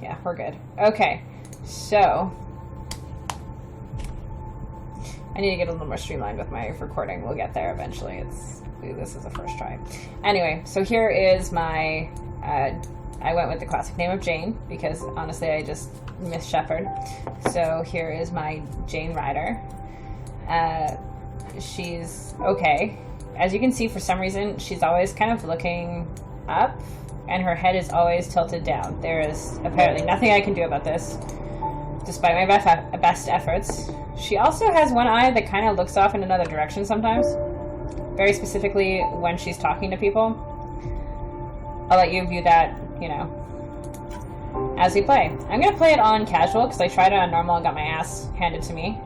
Yeah, we're good. Okay, so I need to get a little more streamlined with my recording. We'll get there eventually. This is a first try. Anyway, so here is my, I went with the classic name of Jane because honestly I just miss Shepherd. So here is my Jane Rider. She's okay. As you can see, for some reason, she's always kind of looking up and her head is always tilted down. There is apparently nothing I can do about this, despite my best efforts. She also has one eye that kind of looks off in another direction sometimes. Very specifically when she's talking to people. I'll let you view that, you know, as we play. I'm going to play it on casual because I tried it on normal and got my ass handed to me.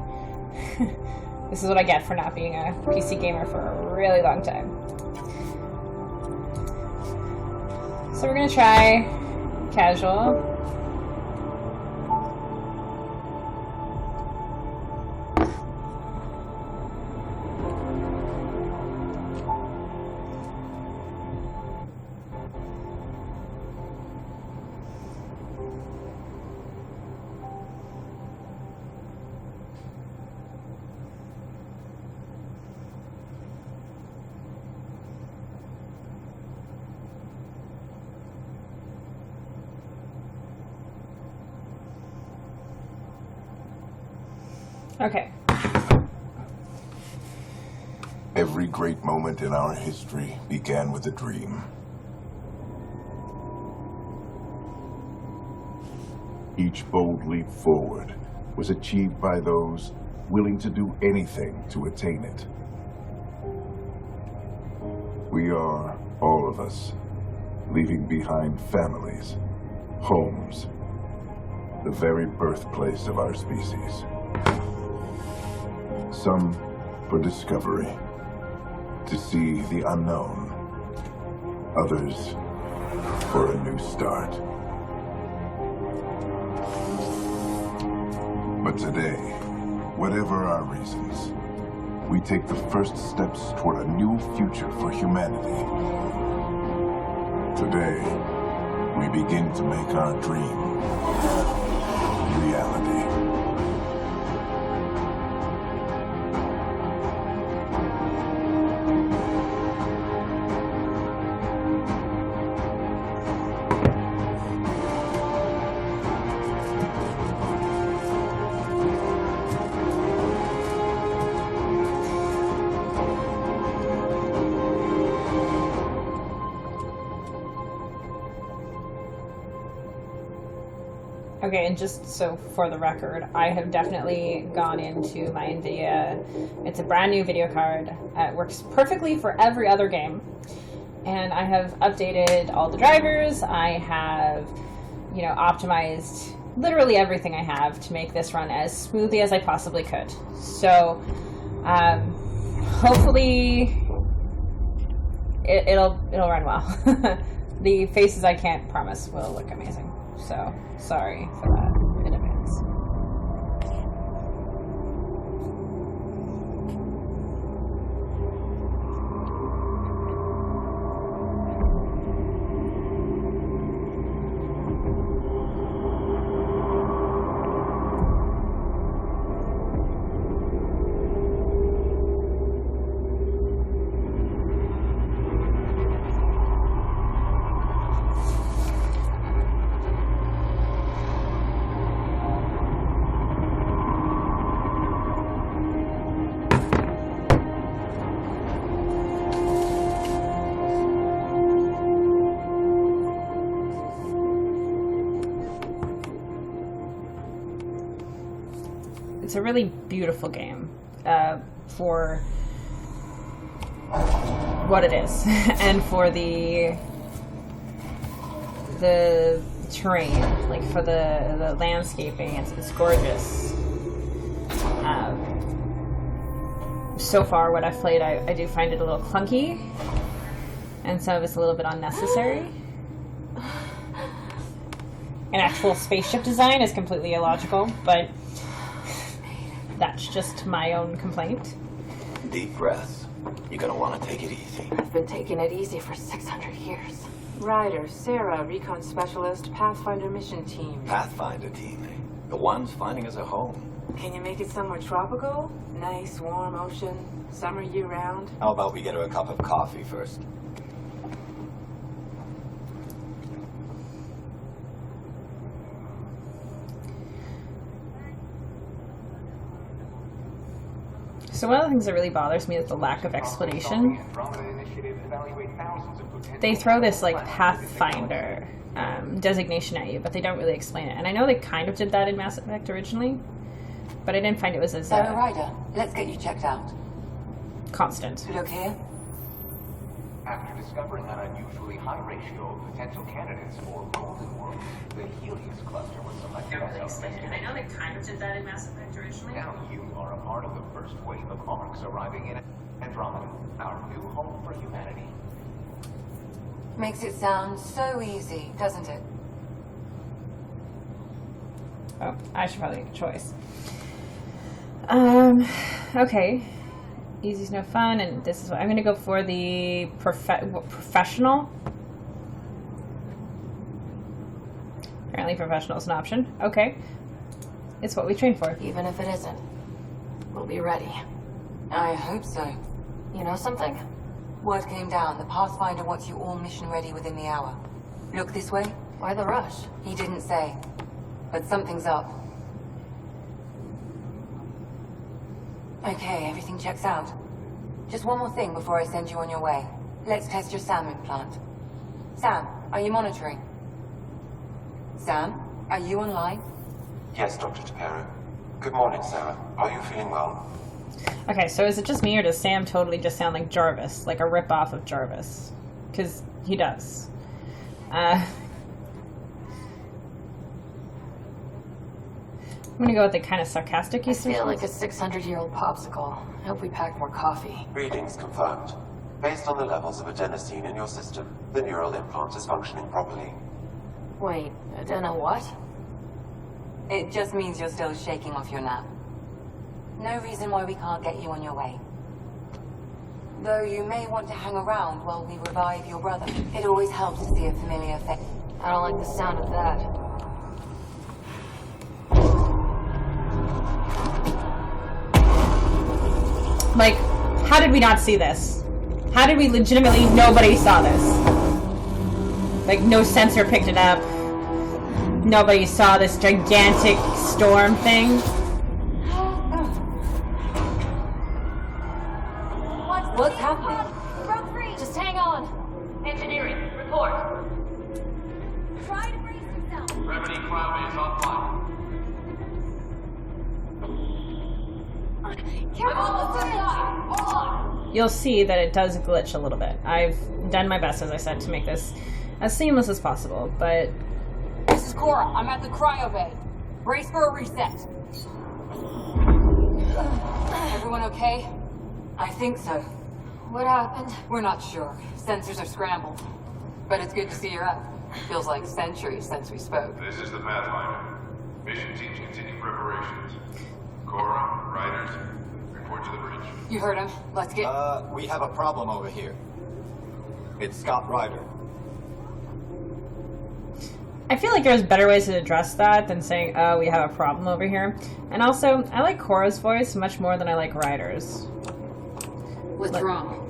This is what I get for not being a PC gamer for a really long time. So we're going to try casual. Okay. Every great moment in our history began with a dream. Each bold leap forward was achieved by those willing to do anything to attain it. We are, all of us, leaving behind families, homes, the very birthplace of our species. Some for discovery, to see the unknown. Others for a new start. But today, whatever our reasons, we take the first steps toward a new future for humanity. Today, we begin to make our dream reality. Okay, and just so for the record, I have definitely gone into my NVIDIA. It's a brand new video card. It works perfectly for every other game. And I have updated all the drivers. I have, you know, optimized literally everything I have to make this run as smoothly as I possibly could. So, hopefully it'll run well. The faces I can't promise will look amazing. So, sorry for that in advance. It's a really beautiful game for what it is and for the terrain, like for the landscaping. It's gorgeous. So far, what I've played, I do find it a little clunky, and some of it's a little bit unnecessary. An actual spaceship design is completely illogical, but that's just my own complaint. Deep breaths. You're gonna want to take it easy. I've been taking it easy for 600 years. Ryder, Sarah, Recon Specialist, Pathfinder Mission Team. Pathfinder team, eh? The ones finding us a home. Can you make it somewhere tropical? Nice, warm ocean, summer year-round? How about we get her a cup of coffee first? So one of the things that really bothers me is the lack of explanation. They throw this like Pathfinder designation at you, but they don't really explain it. And I know they kind of did that in Mass Effect originally, but I didn't find it was as Ryder, let's get you checked out. constant. Look here. After discovering an unusually high ratio of potential candidates for Golden World, the Helios cluster was selected as our And I know they kind of did that in Mass Effect originally. Now you are a part of the first wave of Arks arriving in Andromeda, our new home for humanity. Makes it sound so easy, doesn't it? Oh, I should probably make a choice. Okay. Easy's no fun, and this is what I'm going to go for the professional. Apparently professional is an option. Okay. It's what we train for. Even if it isn't, we'll be ready. I hope so. You know something? Word came down. The Pathfinder wants you all mission ready within the hour. Look this way. Why the rush? He didn't say, but something's up. Okay, everything checks out. Just one more thing before I send you on your way. Let's test your SAM implant. Sam, are you monitoring? Sam, are you online? Yes, Dr. Tapero. Good morning, Sarah. Are you feeling well? Okay, so is it just me, or does Sam totally just sound like Jarvis? Like a rip-off of Jarvis? Because he does. I'm gonna go with the kind of sarcastic I use. feel like a 600-year-old popsicle. I hope we pack more coffee. Readings confirmed. Based on the levels of adenosine in your system, the neural implant is functioning properly. Wait, Adena what? It just means you're still shaking off your nap. No reason why we can't get you on your way. Though you may want to hang around while we revive your brother. It always helps to see a familiar face. I don't like the sound of that. Like, how did we not see this? How did we legitimately, nobody saw this? Like, no sensor picked it up. Nobody saw this gigantic storm thing. What's happening? Broke free! Just hang on! Engineering, report. Try to brace yourself. Remedy cryobase offline. I'm almost inside. Hold on. You'll see that it does glitch a little bit. I've done my best, as I said, to make this as seamless as possible, but... This is Cora. I'm at the cryo bay. Brace for a reset. Everyone okay? I think so. What happened? We're not sure. Sensors are scrambled. But it's good to see you're up. Feels like centuries since we spoke. This is the Pathfinder. Mission teams continue preparations. Cora, Riders, report to the bridge. You heard him. Let's get... We have a problem over here. It's Scott Ryder. I feel like there's better ways to address that than saying, oh, we have a problem over here. And also, I like Cora's voice much more than I like Ryder's. What's wrong?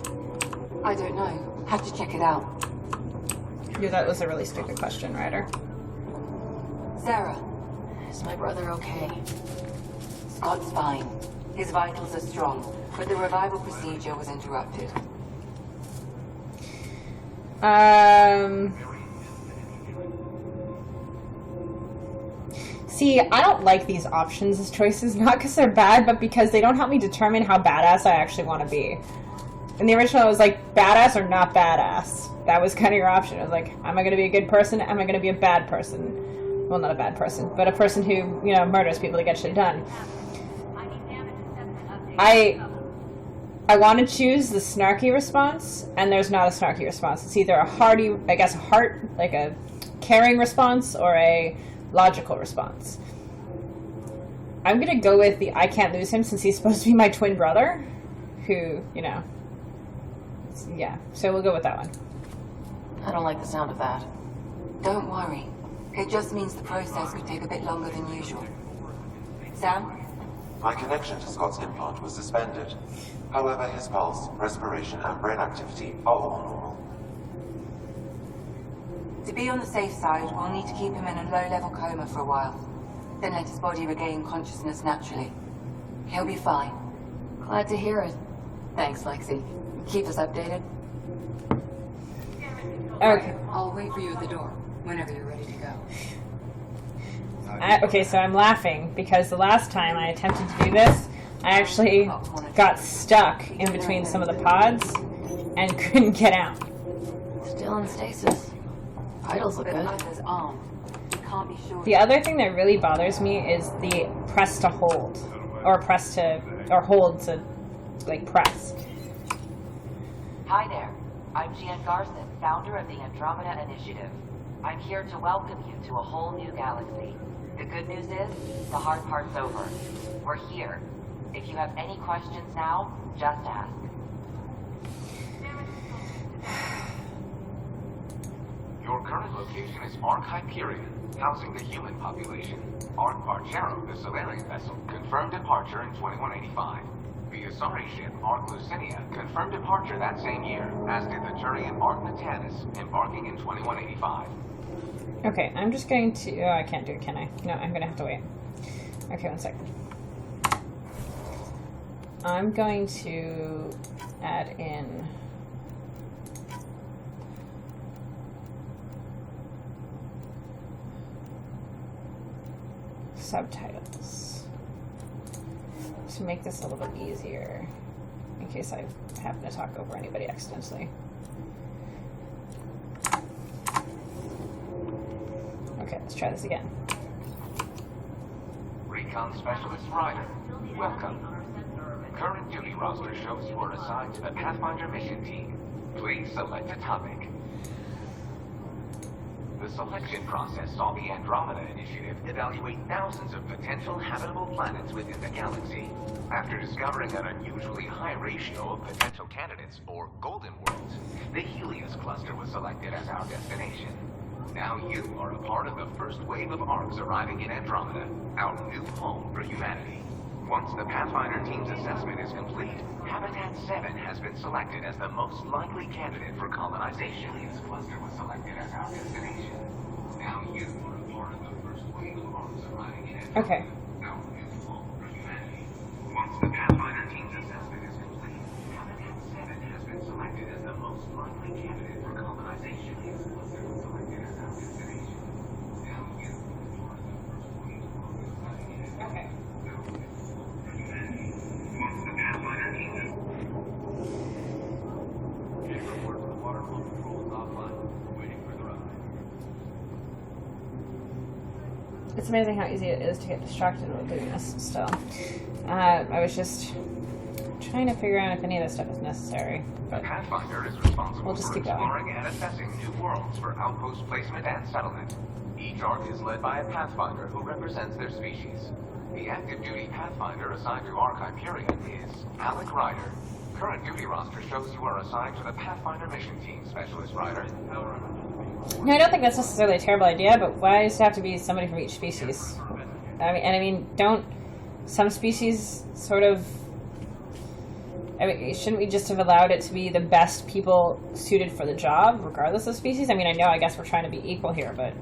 I don't know. Have to check it out. Yeah, that was a really stupid question, Ryder. Sarah, Is my brother okay? Scott's fine. His vitals are strong, but the revival procedure was interrupted. See, I don't like these options as choices, not because they're bad, but because they don't help me determine how badass I actually want to be. In the original, it was like, badass or not badass. That was kind of your option. It was like, am I going to be a good person? Am I going to be a bad person? Well, not a bad person, but a person who, you know, murders people to get shit done. I want to choose the snarky response, and there's not a snarky response. It's either a hearty, I guess, like a caring response, or a logical response. I'm gonna go with the I can't lose him since he's supposed to be my twin brother, who, you know, yeah, so we'll go with that one. I don't like the sound of that. Don't worry. It just means the process could take a bit longer than usual. Sam? My connection to Scott's implant was suspended. However, his pulse, respiration, and brain activity are all normal. To be on the safe side, we'll need to keep him in a low-level coma for a while. Then let his body regain consciousness naturally. He'll be fine. Glad to hear it. Thanks, Lexi. Keep us updated. Okay. I'll wait for you at the door, whenever you're ready to go. Okay, so I'm laughing because the last time I attempted to do this, I actually got stuck in between some of the pods and couldn't get out. Still in stasis. Vitals look good. Can't be sure. The other thing that really bothers me is the press to hold, or press to, or hold to, like, press. Hi there. I'm Jan Garson, founder of the Andromeda Initiative. I'm here to welcome you to a whole new galaxy. The good news is, the hard part's over. We're here. If you have any questions now, just ask. Your current location is Ark Hyperion, housing the human population. Ark Barchero, the Solarian vessel, confirmed departure in 2185. The Asari ship, Ark Lucinia, confirmed departure that same year, as did the Turian Ark Natanus, embarking in 2185. Okay, I'm just going to... Oh, I can't do it, can I? No, I'm going to have to wait. Okay, 1 second. I'm going to add in... subtitles to make this a little bit easier in case I happen to talk over anybody accidentally. Okay, let's try this again. Recon Specialist Ryder, welcome. Current duty roster shows you are assigned to the Pathfinder mission team. Please select a topic. The selection process saw the Andromeda Initiative evaluate thousands of potential habitable planets within the galaxy. After discovering an unusually high ratio of potential candidates for golden worlds, the Helios cluster was selected as our destination. Now you are a part of the first wave of arcs arriving in Andromeda, our new home for humanity. Once the Pathfinder team's assessment is complete, Habitat 7 has been selected as the most likely candidate for colonization. Helios cluster was selected as our destination. Now you are a part of the first wave of arcs arriving in Andromeda, Okay. our new home for humanity. Once the Pathfinder team's assessment is complete, Habitat 7 has been selected as the most likely candidate for colonization. Helios cluster was selected as our destination. Now you are a part of the first wave of arcs arriving in Andromeda. Okay. It's amazing how easy it is to get distracted while doing this still. I was just trying to figure out if any of this stuff is necessary. But Pathfinder is responsible we'll just for keep going. exploring and assessing new worlds for outpost placement and settlement. Each arc is led by a Pathfinder who represents their species. The active duty Pathfinder assigned to Ark Hyperion is Alec Ryder. Current duty roster shows you are assigned to the Pathfinder mission team, Specialist Ryder. No, I don't think that's necessarily a terrible idea, but why does it have to be somebody from each species? I mean, don't some species sort of... I mean, shouldn't we just have allowed it to be the best people suited for the job, regardless of species? I mean, I guess we're trying to be equal here, but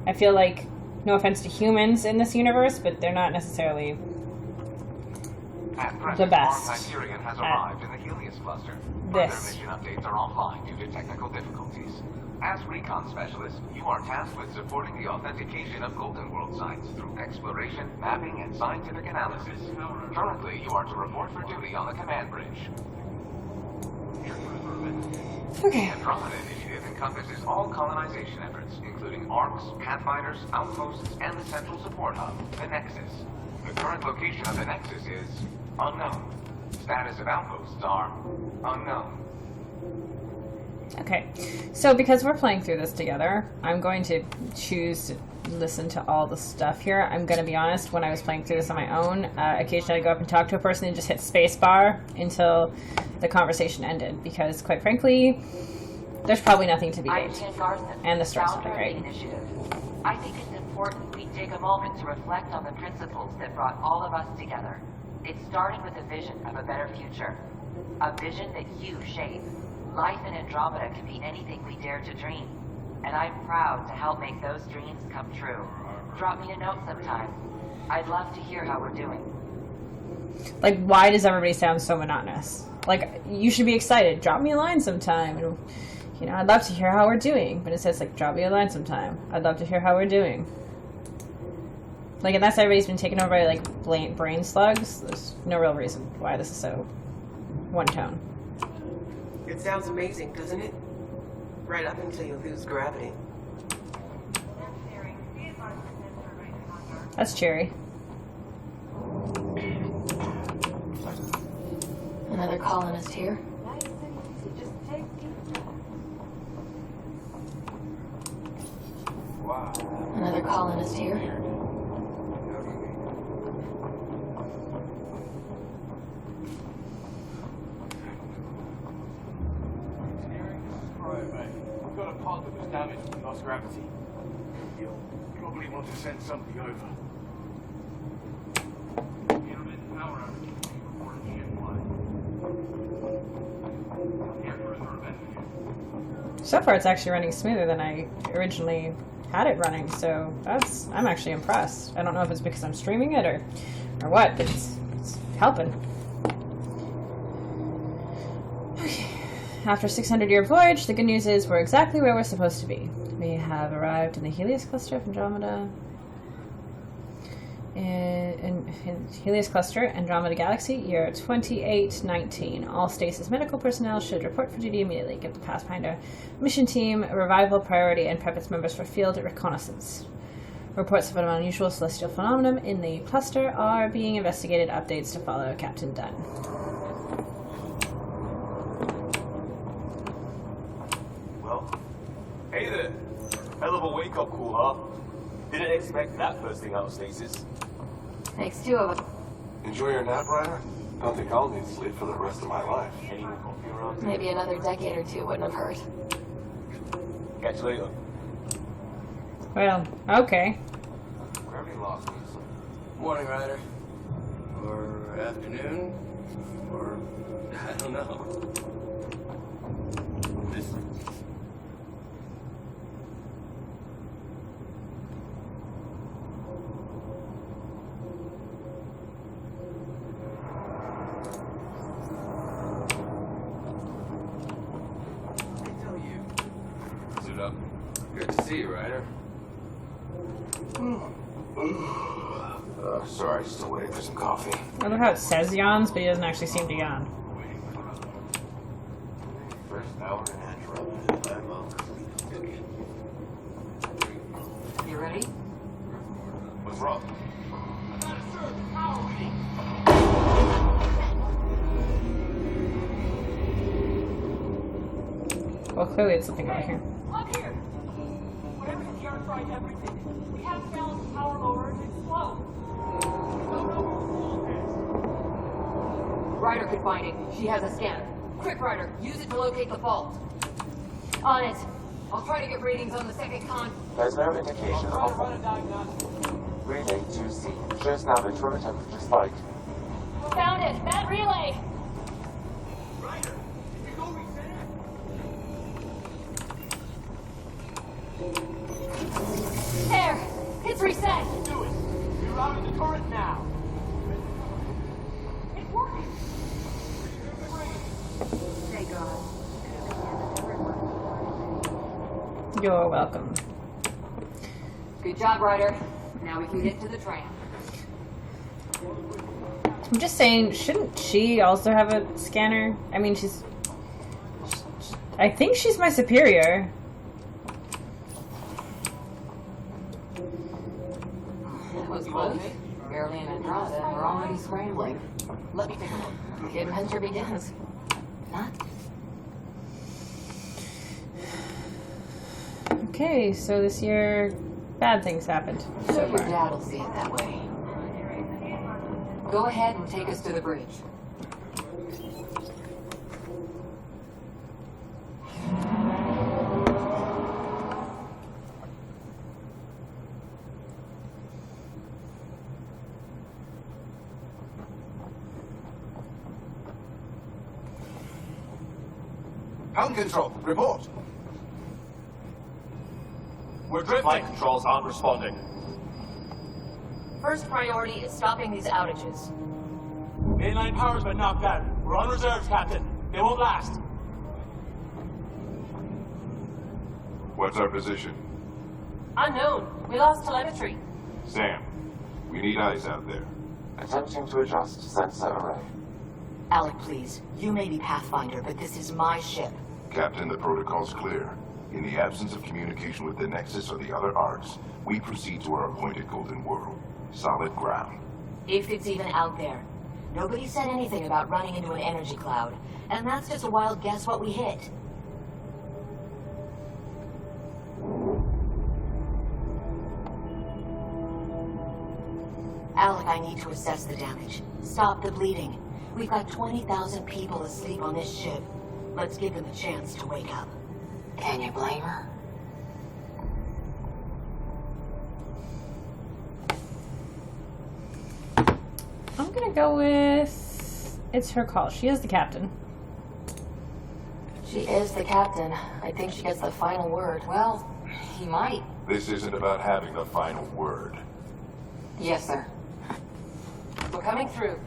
I feel like, no offense to humans in this universe, but they're not necessarily the best Ark Hyperion has arrived in the Helios cluster. this. Further mission updates are offline due to technical difficulties. As recon specialist, you are tasked with supporting the authentication of Golden World sites through exploration, mapping, and scientific analysis. Currently, you are to report for duty on the command bridge. Okay. The Andromeda Initiative encompasses all colonization efforts, including arcs, pathfinders, outposts, and the central support hub, the Nexus. The current location of the Nexus is unknown. Status of outposts are unknown. Okay, so because we're playing through this together, I'm going to choose to listen to all the stuff here. I'm going to be honest, when I was playing through this on my own, occasionally I'd go up and talk to a person and just hit spacebar until the conversation ended, because quite frankly, there's probably nothing to be I'm gained. Jan Garson, And the story's not founder that of the great. initiative. I think it's important we take a moment to reflect on the principles that brought all of us together. It started with a vision of a better future. A vision that you shape. Life in Andromeda can be anything we dare to dream. And I'm proud to help make those dreams come true. Drop me a note sometime. I'd love to hear how we're doing. Like, why does everybody sound so monotonous? Like, you should be excited. Drop me a line sometime. And, you know, I'd love to hear how we're doing. But it says, like, drop me a line sometime. I'd love to hear how we're doing. Like, unless everybody's been taken over by, like, brain slugs, there's no real reason why this is so one tone. It sounds amazing, doesn't it? Right up until you lose gravity. That's cheery. Another colonist here. Another colonist here. We've got a pod that was damaged and lost gravity. You'll probably want to send somebody over. Intermittent power outage reported GN1. Here for a revenge. So far, it's actually running smoother than I originally had it running, so I'm actually impressed. I don't know if it's because I'm streaming it or what, but it's helping. Okay. After a 600-year voyage, the good news is we're exactly where we're supposed to be. We have arrived in the Helios cluster of Andromeda. In Helios cluster, Andromeda Galaxy, year 2819. All stasis medical personnel should report for duty immediately. Give the Pathfinder mission team a revival priority and prep its members for field reconnaissance. Reports of an unusual celestial phenomenon in the cluster are being investigated. Updates to follow. Captain Dunn. Well, hey there. Hell of a wake-up call, huh? Didn't expect that first thing out of stasis. Makes two of us. Enjoy your nap, Ryder? Don't think I'll need sleep for the rest of my life. Any more coffee around? Maybe another decade or two wouldn't have hurt. Catch you later. Well, okay. Gravity lost me. Morning, Ryder. Or afternoon. Or I don't know. This. Suit up. Good to see you, Ryder. Sorry, just waiting for some coffee. I love how it says yawns, but he doesn't actually seem to yawn. First hour in Andromeda. I'm on complete. You ready? What's wrong? Well, clearly it's something over here. Up here! Whatever you characterize everything. We have to balance the power lower and explode. Ryder could find it. She has a scanner. Quick, Ryder. Use it to locate the fault. On it. I'll try to get readings on the second con. There's no indication Try to of run a diagnostic. relay 2C. Shows now the turret temperature spike. Found it! That relay! There! It's reset! Do it! You're out of the turret now! It's working! Thank God. You're welcome. Good job, Ryder. Now we can get to the train. I'm just saying, shouldn't she also have a scanner? I mean, I think she's my superior. That was close. Barely in Andromeda, and we're already scrambling. Let me take a look. The adventure begins. Not. Okay, so this year, bad things happened. So your dad will see it that way. Go ahead and take us to the bridge. Helm control, report. We're drifting. Flight controls aren't responding. First priority is stopping these outages. Mainline power's been knocked out. We're on reserves, Captain. They won't last. What's our position? Unknown. We lost telemetry. Sam, we need eyes out there. Attempting to adjust sensor array. Alec, please. You may be Pathfinder, but this is my ship. Captain, the protocol's clear. In the absence of communication with the Nexus or the other arcs, we proceed to our appointed golden world. Solid ground. If it's even out there. Nobody said anything about running into an energy cloud, and that's just a wild guess what we hit. Alec, I need to assess the damage. Stop the bleeding. We've got 20,000 people asleep on this ship. Let's give them a chance to wake up. Can you blame her? I'm gonna go with... It's her call. She is the captain. She is the captain. I think she gets the final word. Well, he might. This isn't about having the final word. Yes, sir. We're coming through.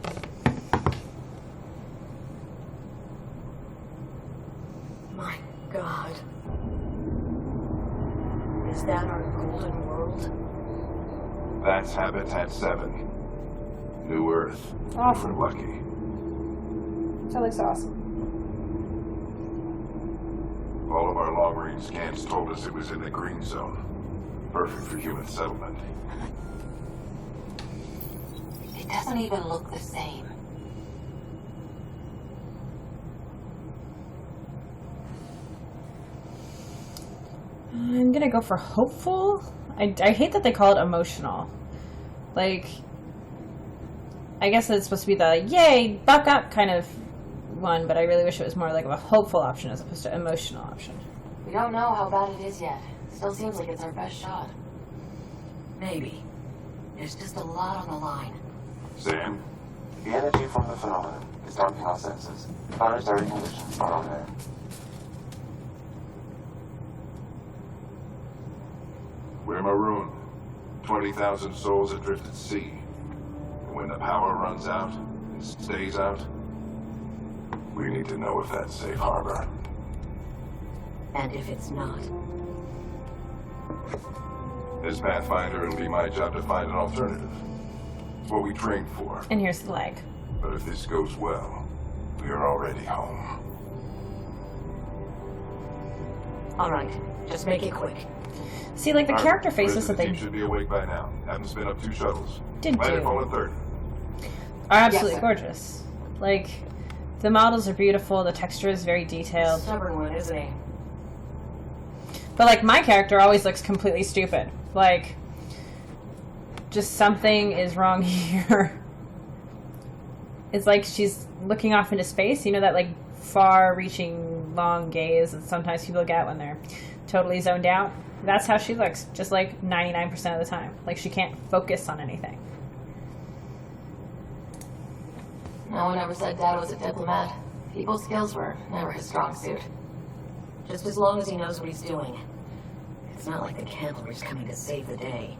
My God. Is that our golden world? That's Habitat 7. New Earth. Awesome. We're lucky. That looks awesome. All of our long-range scans told us it was in the green zone. Perfect for human settlement. It doesn't even look the same. I'm gonna go for hopeful. I hate that they call it emotional. Like, I guess it's supposed to be the yay, buck up kind of one, but I really wish it was more like of a hopeful option as opposed to emotional option. We don't know how bad it is yet. Still seems like it's our best shot. Maybe. There's just a lot on the line. Sam? The energy from the phenomenon is damping our senses. Planetary conditions are on there. We're marooned. 20,000 souls adrift at sea. And when the power runs out, and stays out, we need to know if that's safe harbor. And if it's not? As Pathfinder, it'll be my job to find an alternative. It's what we trained for. And here's the leg. But if this goes well, we are already home. All right, just make it quick. See, like the character faces that they should be awake by now. Haven't spin up 2 shuttles. Did Planetfall at 30. Are absolutely gorgeous. Like, the models are beautiful. The texture is very detailed. Stubborn one, isn't he? But like my character always looks completely stupid. Like, just something is wrong here. It's like she's looking off into space. You know that like far-reaching long gaze that sometimes people get when they're totally zoned out? That's how she looks, just like 99% of the time. Like she can't focus on anything. No one ever said Dad was a diplomat. People skills were never his strong suit. Just as long as he knows what he's doing. It's not like the cavalry's coming to save the day.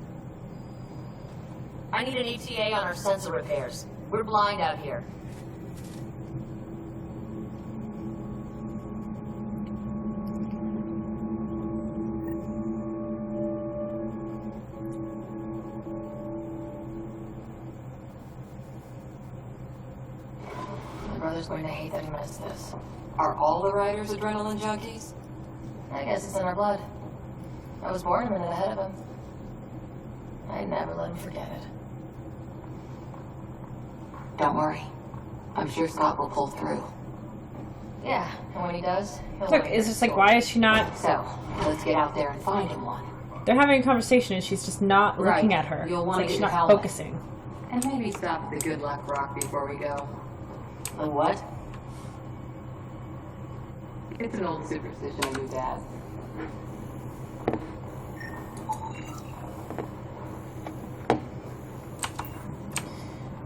I need an ETA on our sensor repairs. We're blind out here. My brother's going to hate that he missed this. Are all the riders adrenaline junkies? I guess it's in our blood. I was born a minute ahead of him. I'd never let him forget it. Don't worry. I'm sure Scott will pull through. Yeah, and when he does, he'll Look, it's just like, why is she not... So, let's get out there and find him one. They're having a conversation and she's just not looking at her. You'll It's want like to she's get your not helmet. focusing. And maybe stop at the Good Luck Rock before we go. The what? It's an old superstition of your dad's.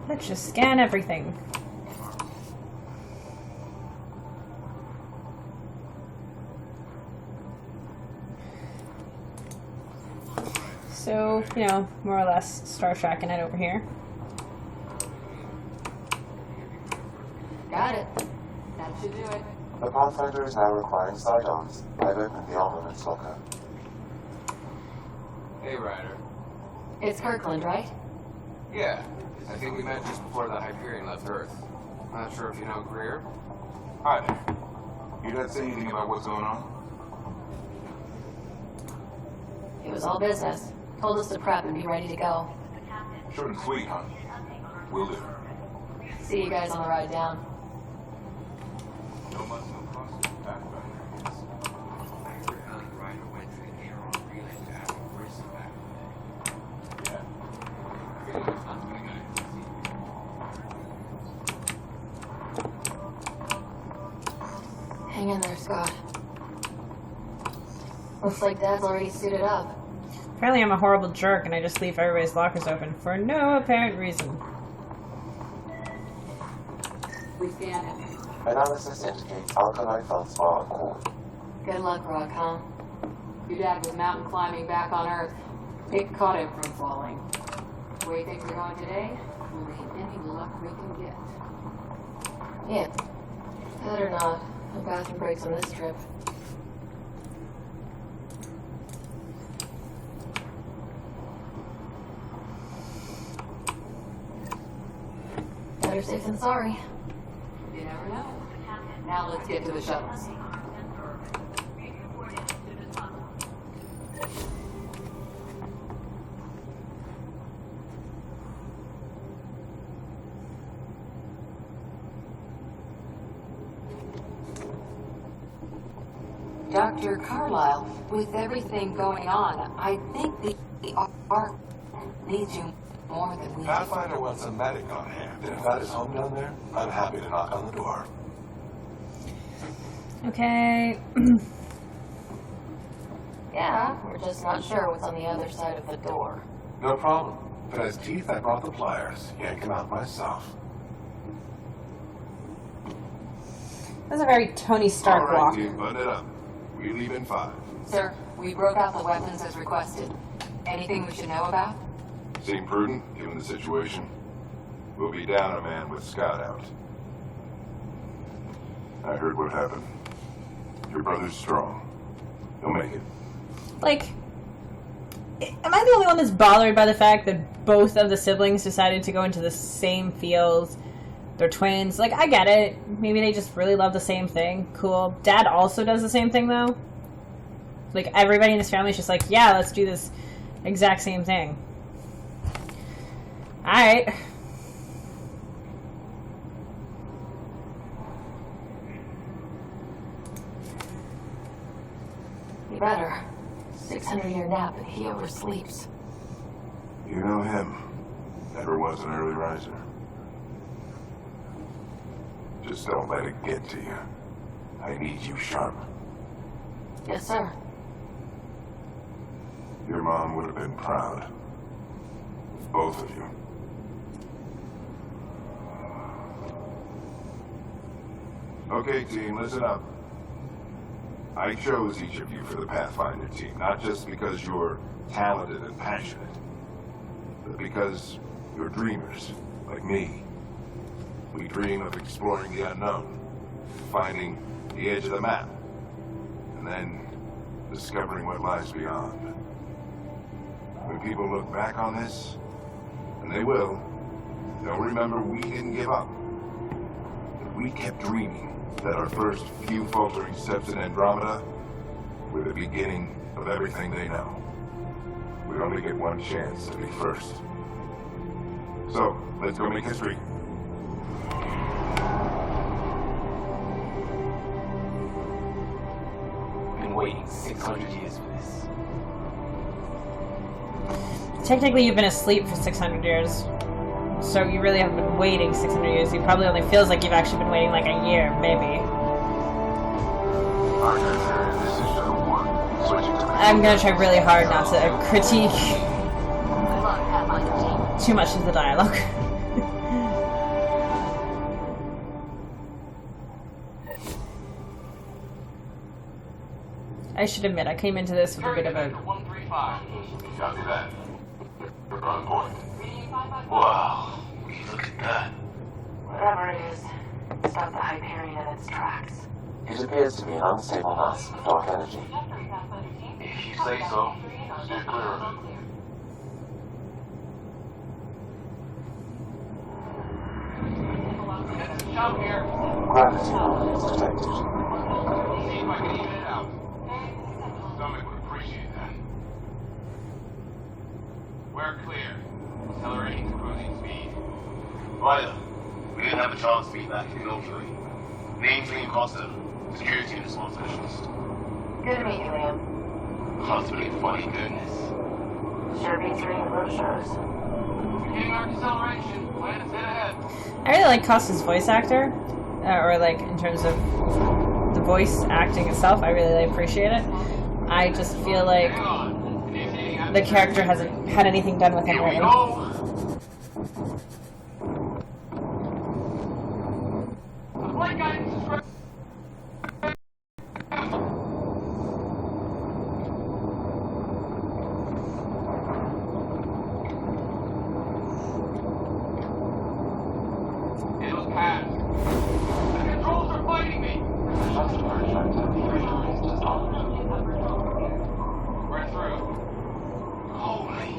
Let's just scan everything. So, you know, more or less Star Trek it over here. Got it. That should do it. The Pathfinder is now requiring side-ons. I've opened the armaments locker. Hey, Ryder. It's Kirkland, right? Yeah, I think we met just before the Hyperion left Earth. Not sure if you know Greer. Hi there. You not say anything about what's going on? It was all business. Told us to prep and be ready to go. Short and sweet, huh? Will do. See you guys on the ride down. No muss, no fuss. Hang in there, Scott. Looks like Dad's already suited up. Apparently I'm a horrible jerk and I just leave everybody's lockers open for no apparent reason. We stand it. Analysis indicates alkaline feldspar core. Good luck, Rock, huh? Your dad was mountain climbing back on Earth. It caught him from falling. The way things are going today, we'll need any luck we can get. Yeah. Better not. No bathroom breaks on this trip. Better safe than sorry. You never know. Now let's get to the shuttles. Dr. Carlyle, with everything going on, I think the Ark needs you more than we do. Pathfinder wants a medic on hand, and if that is home down there, I'm happy to knock on the door. Okay. Yeah, we're just not sure what's on the other side of the door. No problem. If it has teeth, I brought the pliers. Yank them out myself. That's a very Tony Stark All right, walk. team, button it up. We leave in 5. Sir, we broke out the weapons as requested. Anything we should know about? Seem prudent, given the situation. We'll be down a man with Scott out. I heard what happened. Your brother's strong. He'll make it. Like, am I the only one that's bothered by the fact that both of the siblings decided to go into the same field? They're twins. Like, I get it. Maybe they just really love the same thing. Cool. Dad also does the same thing, though. Like, everybody in his family is just like, yeah, let's do this exact same thing. Alright. You better. 600-year nap and he oversleeps. You know him. Never was an early riser. Just don't let it get to you. I need you sharp. Yes, sir. Your mom would have been proud. Both of you. Okay, team, listen up. I chose each of you for the Pathfinder team, not just because you're talented and passionate, but because you're dreamers, like me. We dream of exploring the unknown, finding the edge of the map, and then discovering what lies beyond. When people look back on this, and they will, they'll remember we didn't give up. That we kept dreaming, that our first few faltering steps in Andromeda were the beginning of everything they know. We only get one chance to be first. So, let's go make history. Been waiting 600 years for this. Technically, you've been asleep for 600 years. So you really haven't been waiting 600 years. It probably only feels like you've actually been waiting like a year, maybe. I'm gonna try really hard not to critique too much of the dialogue. I should admit, I came into this with a bit of a 5. Copy that. We're on point. Wow. Look at that. Whatever it is, stop the Hyperion in its tracks. It appears to be an unstable mass of dark energy. If you say so. Steer clear of it. Jump here. Gravity is detected. See if I can even it out. Stomach would appreciate that. We're clear. Accelerating to cruising speed. Ryder, we didn't have a chance to meet back in the military. Name's Liam Costa, security and response specialist. Good to meet you, Liam. Possibly funny goodness. Sure beats reading brochures. Beginning our acceleration. Plan is dead ahead. I really like Costa's voice actor, or like in terms of the voice acting itself. I really appreciate it. I just feel like the character hasn't had anything done with him Here we lately. go. Flight guidance is ready. It was passed. The controls are fighting me. We're through. Holy.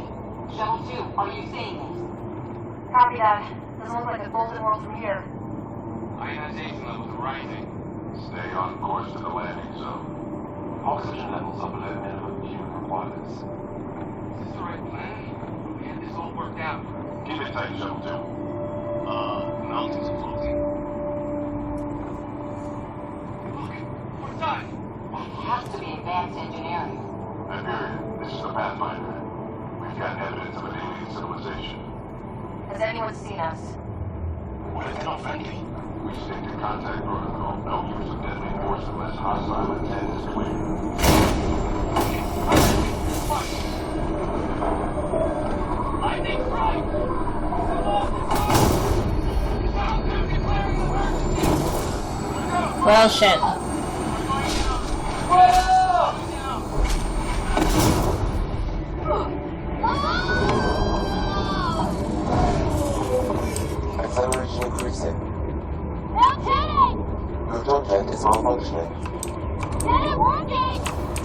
Shuttle 2, are you seeing this? Copy that. Doesn't look like a golden world from here. Ionization levels are rising. Stay on course to the landing zone. Oxygen levels are below minimum human requirements. Is this the right plan? We had this all worked out. Keep it tight, Shuttle 2. Mountains are floating. Look, we're done. That has to be advanced engineering. Hyperion, this is the Pathfinder. We've got evidence of an alien civilization. Has anyone seen us? What if they're not friendly? We stick to contact protocol. No use of deadly force unless hostile intent is clear. Lightning strike! Shuttle 2 declaring emergency! Well, shit. Acceleration increasing. Lieutenant! Your jump jet is malfunctioning. Get it working!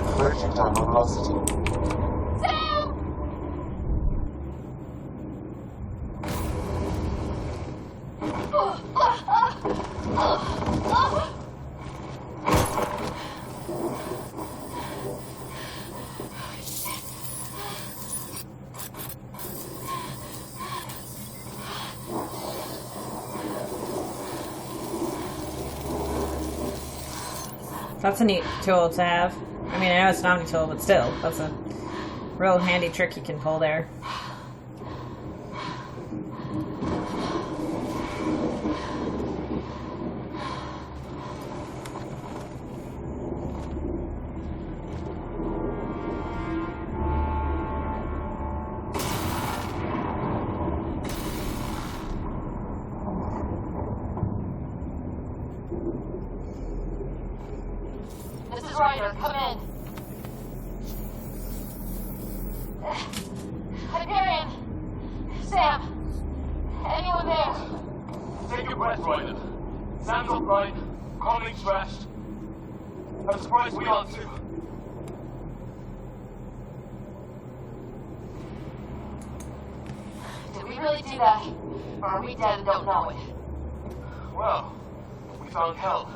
Approaching terminal velocity. Sam! That's a neat tool to have. I mean, I know it's not a tool, but still, that's a real handy trick you can pull there. This is Ryder. Come in. Hyperion! Sam! Anyone there? Take your breath, Ryder. Sam's alright. Comlink's trashed. I'm surprised we aren't too. Did we really do that? Or are we dead and don't know it? Well, we found hell.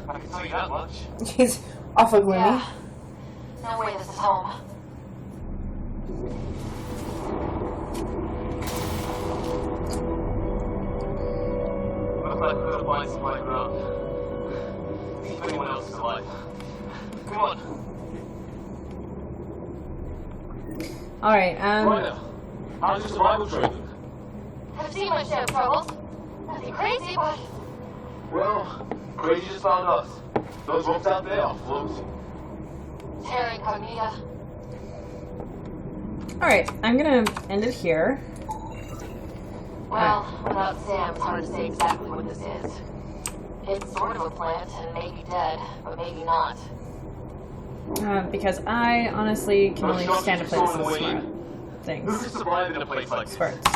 I can tell you that much. He's awful gloomy. Yeah. No way this is home. Looks like we're gonna find some high ground. See if anyone else is alive. Come on. Alright, Ryder, how's your survival training? I've seen my share of troubles. Nothing crazy, but Well, crazy just found us. Those ropes out there are floats. terra incognita. alright, I'm gonna end it here. Well, without Sam, it's hard to say exactly what this is. It's sort of a plant, and maybe dead, but maybe not. Because I honestly can only stand to play this with smart things. Who could survive in a place like this? Smarts.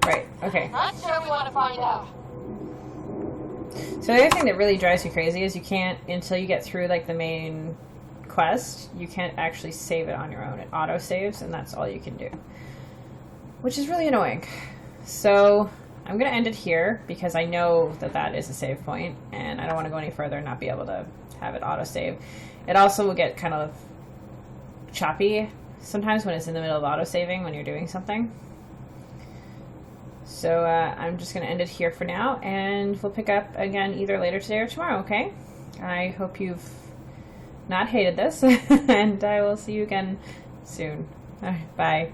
Right, okay. Not sure we want to find out. So the other thing that really drives me crazy is you can't, until you get through like the main quest, you can't actually save it on your own. It auto-saves, and that's all you can do. Which is really annoying. So I'm going to end it here, because I know that that is a save point, and I don't want to go any further and not be able to have it auto-save. It also will get kind of choppy sometimes when it's in the middle of auto-saving when you're doing something. So I'm just going to end it here for now, and we'll pick up again either later today or tomorrow, okay? I hope you've not hated this, and I will see you again soon. All right, bye.